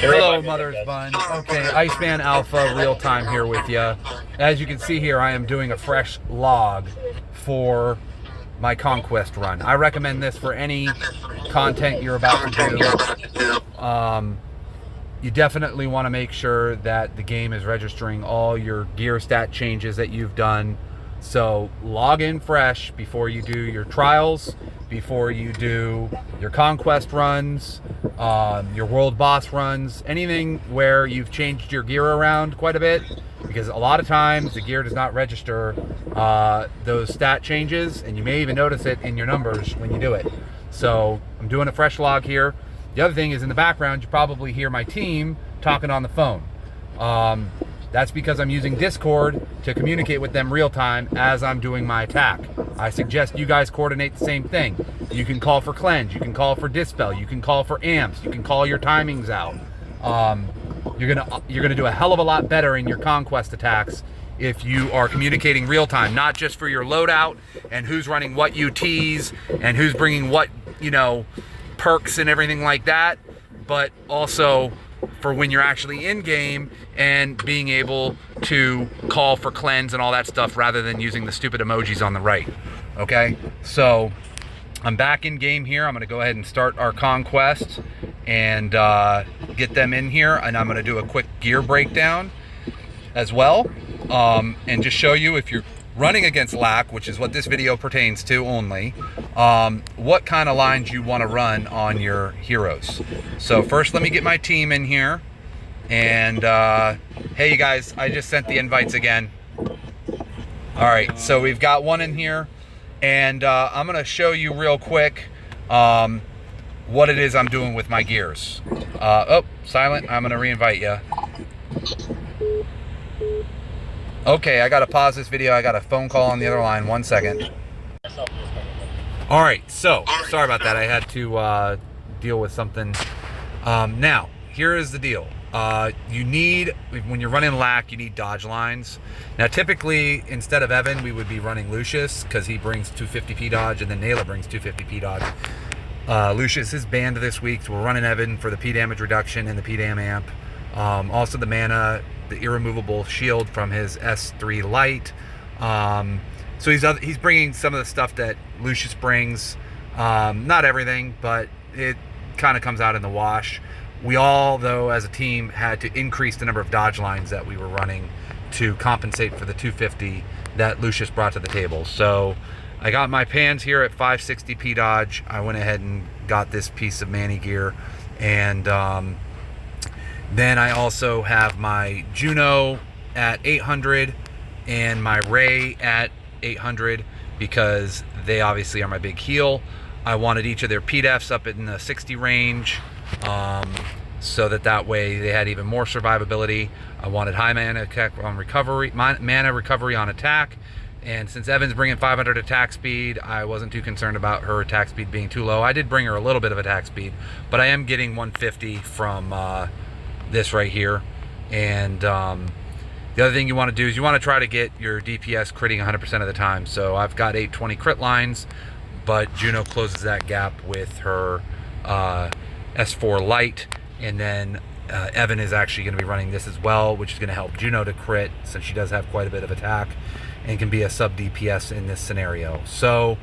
Hello, Mother's Bun. Okay, Iceman Alpha, real time here with you. As you can see here, I am doing a fresh log for my Conquest run. I recommend this for any content you're about to do. You definitely want to make sure that the game is registering all your gear stat changes that you've done. So log in fresh before you do your trials, before you do your Conquest runs, your world boss runs, anything where you've changed your gear around quite a bit, because a lot of times the gear does not register those stat changes, and you may even notice it in your numbers when you do it. So I'm doing a fresh log here. The other thing is, in the background you probably hear my team talking on the phone. That's because I'm using Discord to communicate with them real time as I'm doing my attack. I suggest you guys coordinate the same thing. You can call for cleanse, you can call for dispel, you can call for amps, you can call your timings out. You're gonna do a hell of a lot better in your Conquest attacks if you are communicating real time, not just for your loadout and who's running what UTs and who's bringing what, perks and everything like that, but also for when you're actually in game and being able to call for cleanse and all that stuff rather than using the stupid emojis on the right. Okay, so I'm back in game here. I'm going to go ahead and start our Conquest and get them in here, and I'm going to do a quick gear breakdown as well, and just show you, if you're running against LAC, which is what this video pertains to only, what kind of lines you want to run on your heroes. So first, let me get my team in here. And hey, you guys, I just sent the invites again. All right, so we've got one in here, and I'm going to show you real quick what it is I'm doing with my gears. Oh, silent. I'm going to re-invite you. Okay, I gotta pause this video. I got a phone call on the other line. 1 second. All right, so sorry about that. I had to deal with something. Now, here is the deal. You need, when you're running LAC, you need dodge lines. Now, typically, instead of Evan, we would be running Lucius, because he brings 250p dodge, and then Nayla brings 250p dodge. Lucius is banned this week, so we're running Evan for the P damage reduction and the P dam amp. Also the mana, the irremovable shield from his S3 light. So he's bringing some of the stuff that Lucius brings. Not everything, but it kind of comes out in the wash. We all, though, as a team, had to increase the number of dodge lines that we were running to compensate for the 250 that Lucius brought to the table. So I got my pans here at 560p dodge. I went ahead and got this piece of Manny gear, and then I also have my Juno at 800 and my Ray at 800, because they obviously are my big heal. I wanted each of their PDFs up in the 60 range, so that way they had even more survivability. I wanted high mana recovery on attack, and since Evan's bringing 500 attack speed, I wasn't too concerned about her attack speed being too low. I did bring her a little bit of attack speed, but I am getting 150 from this right here. And the other thing you want to do is you want to try to get your DPS critting 100% of the time. So I've got 820 crit lines, but Juno closes that gap with her S4 light, and then Evan is actually going to be running this as well, which is going to help Juno to crit, since she does have quite a bit of attack and can be a sub DPS in this scenario. So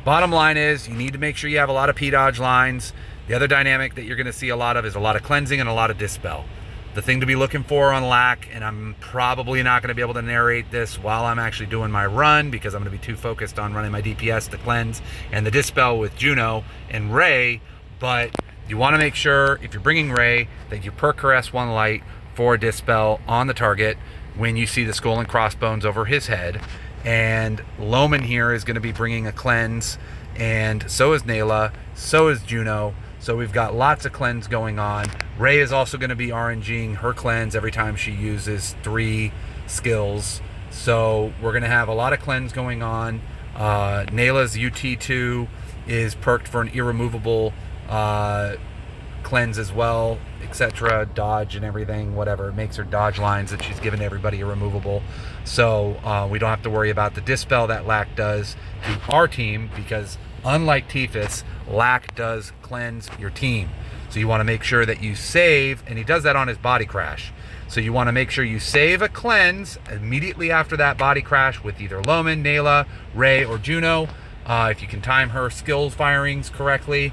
bottom line is, you need to make sure you have a lot of P dodge lines. The other dynamic that you're going to see a lot of is a lot of cleansing and a lot of dispel. The thing to be looking for on LAC, and I'm probably not going to be able to narrate this while I'm actually doing my run, because I'm going to be too focused on running my DPS, the cleanse, and the dispel with Juno and Ray, but you want to make sure, if you're bringing Ray, that you perk her S1 light for dispel on the target when you see the skull and crossbones over his head. And Loman here is going to be bringing a cleanse, and so is Nayla, so is Juno. So we've got lots of cleanse going on. Ray is also going to be RNGing her cleanse every time she uses 3 skills. So we're going to have a lot of cleanse going on. Nayla's UT2 is perked for an irremovable cleanse as well, etc. Dodge and everything, whatever. It makes her dodge lines that she's given everybody irremovable. So we don't have to worry about the dispel that LAC does to our team, because unlike Tiphys, LAC does cleanse your team. So you want to make sure that you save, and he does that on his body crash. So you want to make sure you save a cleanse immediately after that body crash with either Loman, Nayla, Ray, or Juno, if you can time her skills firings correctly.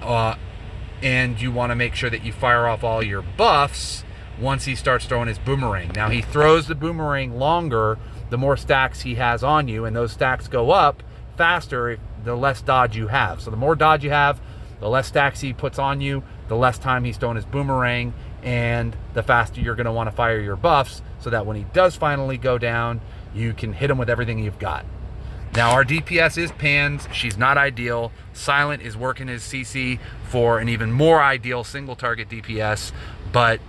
And you want to make sure that you fire off all your buffs once he starts throwing his boomerang. Now, he throws the boomerang longer the more stacks he has on you, and those stacks go up faster the less dodge you have. So the more dodge you have, the less stacks he puts on you, the less time he's throwing his boomerang, and the faster you're going to want to fire your buffs so that when he does finally go down, you can hit him with everything you've got. Now, our DPS is Pans. She's not ideal. Silent is working his CC for an even more ideal single target DPS, but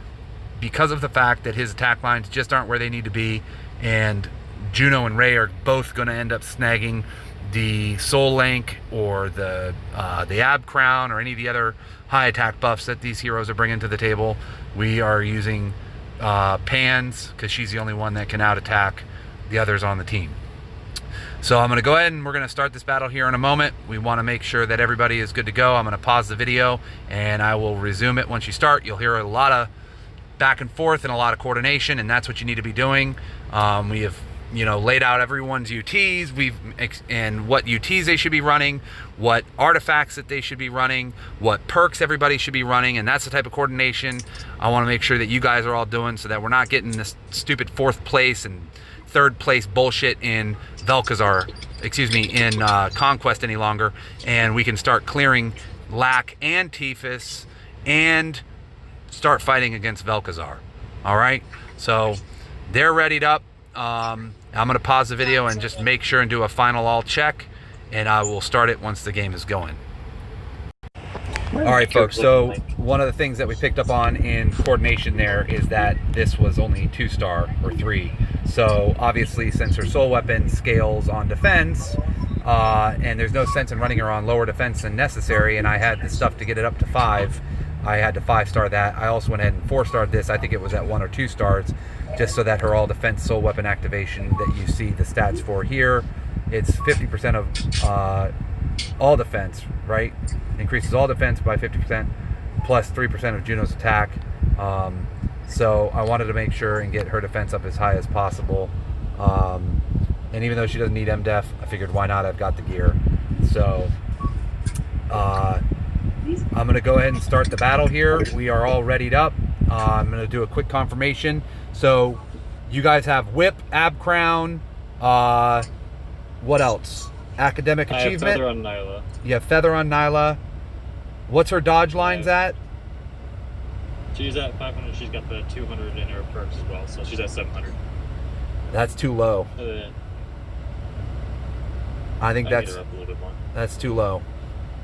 because of the fact that his attack lines just aren't where they need to be, and Juno and Ray are both going to end up snagging the Soul Link or the Ab Crown or any of the other high attack buffs that these heroes are bringing to the table, we are using Pans because she's the only one that can out attack the others on the team. So I'm going to go ahead and we're going to start this battle here in a moment. We want to make sure that everybody is good to go. I'm going to pause the video and I will resume it once you start. You'll hear a lot of back and forth and a lot of coordination, and that's what you need to be doing. We have, laid out everyone's UTs, and what UTs they should be running, what artifacts that they should be running, what perks everybody should be running, and that's the type of coordination I want to make sure that you guys are all doing so that we're not getting this stupid 4th place and 3rd place bullshit in Conquest any longer, and we can start clearing Lack and Tiphys and start fighting against Vel'Khazar. All right, so they're readied up. I'm going to pause the video and just make sure and do a final all check, and I will start it once the game is going. All right, folks, so one of the things that we picked up on in coordination there is that this was only 2-star or 3. So obviously, since her soul weapon scales on defense, and there's no sense in running her on lower defense than necessary, and I had the stuff to get it up to 5, I had to 5-star that. I also went ahead and 4-starred this. I think it was at 1 or 2 stars, just so that her all defense soul weapon activation that you see the stats for here, it's 50% of all defense, right? Increases all defense by 50% plus 3% of Juno's attack. So I wanted to make sure and get her defense up as high as possible. And even though she doesn't need MDef, I figured why not? I've got the gear. So I'm going to go ahead and start the battle here. We are all readied up. I'm going to do a quick confirmation. So you guys have Whip, Ab Crown, what else? Academic Achievement. I have Feather on Nyla. You have Feather on Nyla. What's her dodge lines at? She's at 500. She's got the 200 in her perks as well, so she's at 700. That's too low. I think get her up a little bit more. That's too low.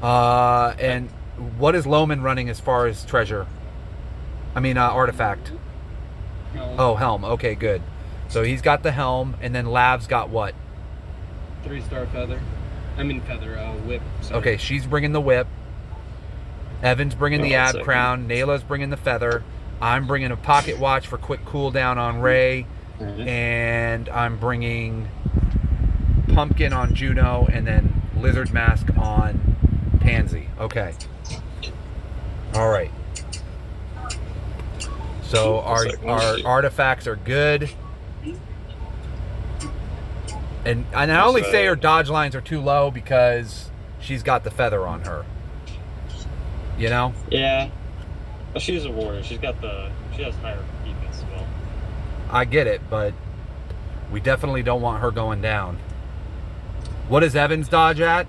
And what is Loman running as far as treasure? I mean, artifact. Helm. Oh, helm. Okay, good. So he's got the helm, and then Lav's got what? 3-star feather. Whip. Sorry. Okay, she's bringing the whip. Evan's bringing the Ab Crown. Nayla's bringing the feather. I'm bringing a pocket watch for quick cooldown on Ray. And I'm bringing Pumpkin on Juno, and then Lizard Mask on Pansy. Okay. All right. So our artifacts are good. And I only say her dodge lines are too low because she's got the feather on her. You know? Yeah. But she's a warrior. She has higher defense as well. I get it, but we definitely don't want her going down. What is Evan's dodge at?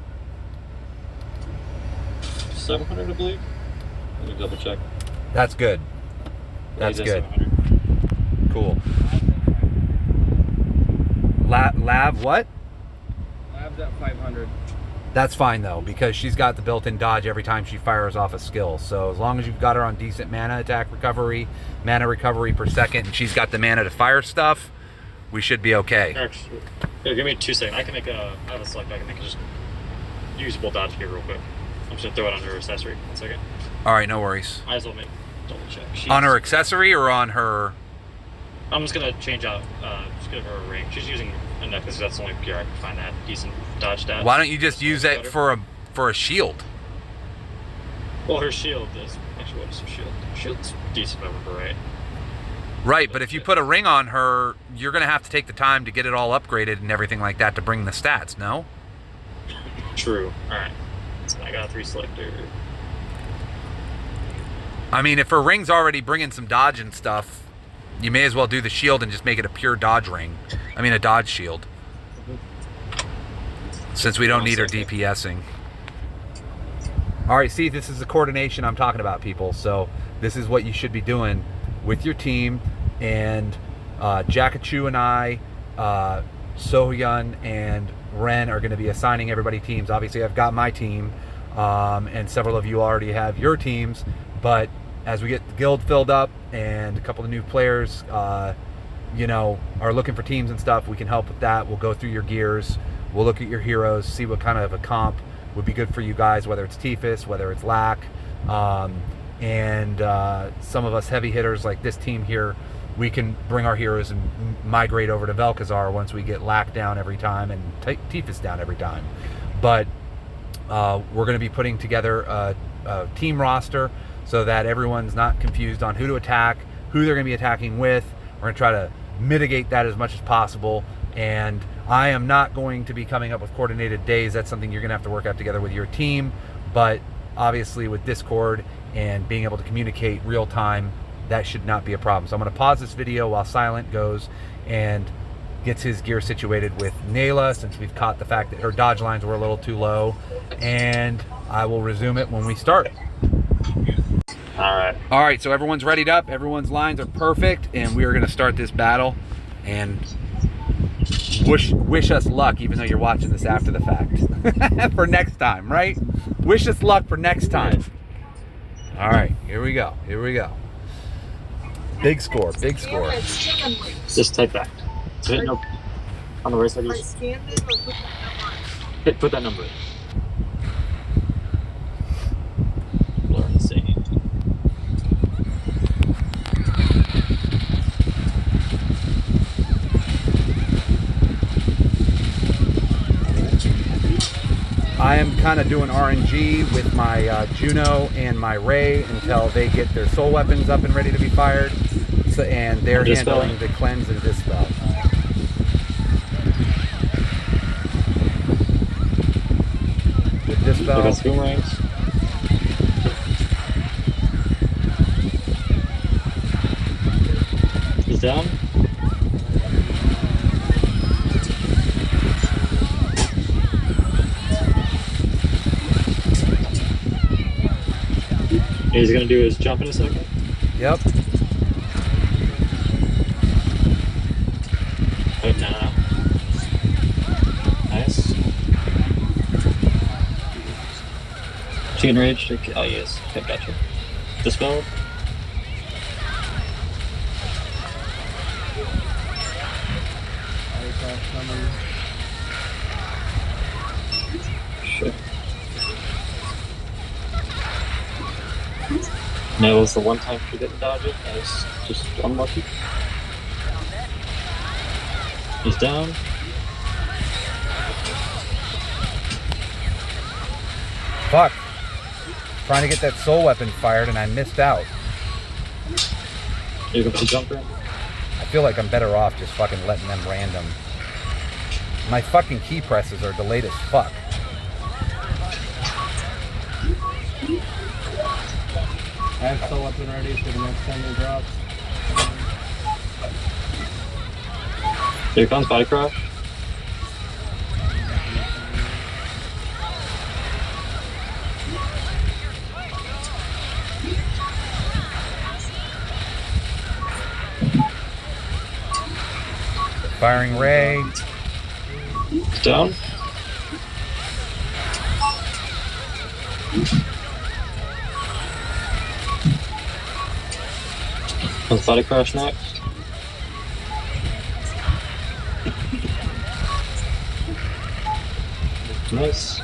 700, I believe. Let me double check. That's good. That's good. 700. Cool. Lav, what? Lav's at 500. That's fine though, because she's got the built-in dodge every time she fires off a skill. So as long as you've got her on decent mana attack recovery, mana recovery per second, and she's got the mana to fire stuff, we should be okay. Actually, yeah, give me 2 seconds. I have a select. I can make just usable dodge here real quick. I'm just gonna throw it on her accessory. 1 second. All right, no worries. I as well make double check. On her accessory or on her? I'm just gonna change out. Just give her a ring. She's using a necklace. That's the only gear I can find that decent dodge stats. Why don't you just use it for a shield? Well, her shield is Actually, what is her shield? Shield's decent, if I remember right. Right, but if you put a ring on her, you're going to have to take the time to get it all upgraded and everything like that to bring the stats, no? True. Alright. So I got a 3 selector. I mean, if her ring's already bringing some dodge and stuff, you may as well do the shield and just make it a pure dodge ring. I mean, a dodge shield. Since we don't need her DPSing. Alright, see, this is the coordination I'm talking about, people. So, this is what you should be doing with your team. And Jakachu and I, Sohyun and Ren are going to be assigning everybody teams. Obviously, I've got my team, and several of you already have your teams. But as we get the guild filled up and a couple of new players, you know, are looking for teams and stuff, we can help with that. We'll go through your gears. We'll look at your heroes, see what kind of a comp would be good for you guys, whether it's Tiphys, whether it's Lack, and some of us heavy hitters like this team here, we can bring our heroes and migrate over to Vel'Khazar once we get Lack down every time and Tiphys down every time. But we're going to be putting together a team roster so that everyone's not confused on who to attack, who they're going to be attacking with. We're going to try to mitigate that as much as possible. And I am not going to be coming up with coordinated days. That's something you're going to have to work out together with your team. But obviously with Discord and being able to communicate real time, that should not be a problem. So I'm going to pause this video while Silent goes and gets his gear situated with Nayla, since we've caught the fact that her dodge lines were a little too low. And I will resume it when we start. Alright. Alright, so everyone's readied up. Everyone's lines are perfect. And we are going to start this battle. And wish us luck, even though you're watching this after the fact. For next time, right? Wish us luck for next time. All right, here we go. Here we go. Big score, big score. Just type that. So hit no on the right side. Put that number in. Blur insane. I am kind of doing RNG with my Juno and my Ray until they get their soul weapons up and ready to be fired. So, and they're handling the cleanse and dispel. The dispel. I got boomerangs. He's down. He's gonna do his jump in a second. Yep. Wait, no. Nice. She enraged? Oh, yes. Okay, gotcha. Dispelled. Shit. That was the one time she didn't dodge it. That was just unlucky. He's down. Fuck. Trying to get that soul weapon fired and I missed out. You're going to jump in? I feel like I'm better off just fucking letting them random. My fucking key presses are delayed as fuck. I have soul weapon ready for the next time they drop. Here comes body crash. Firing Ray. Down. Comes body crash next. Nice.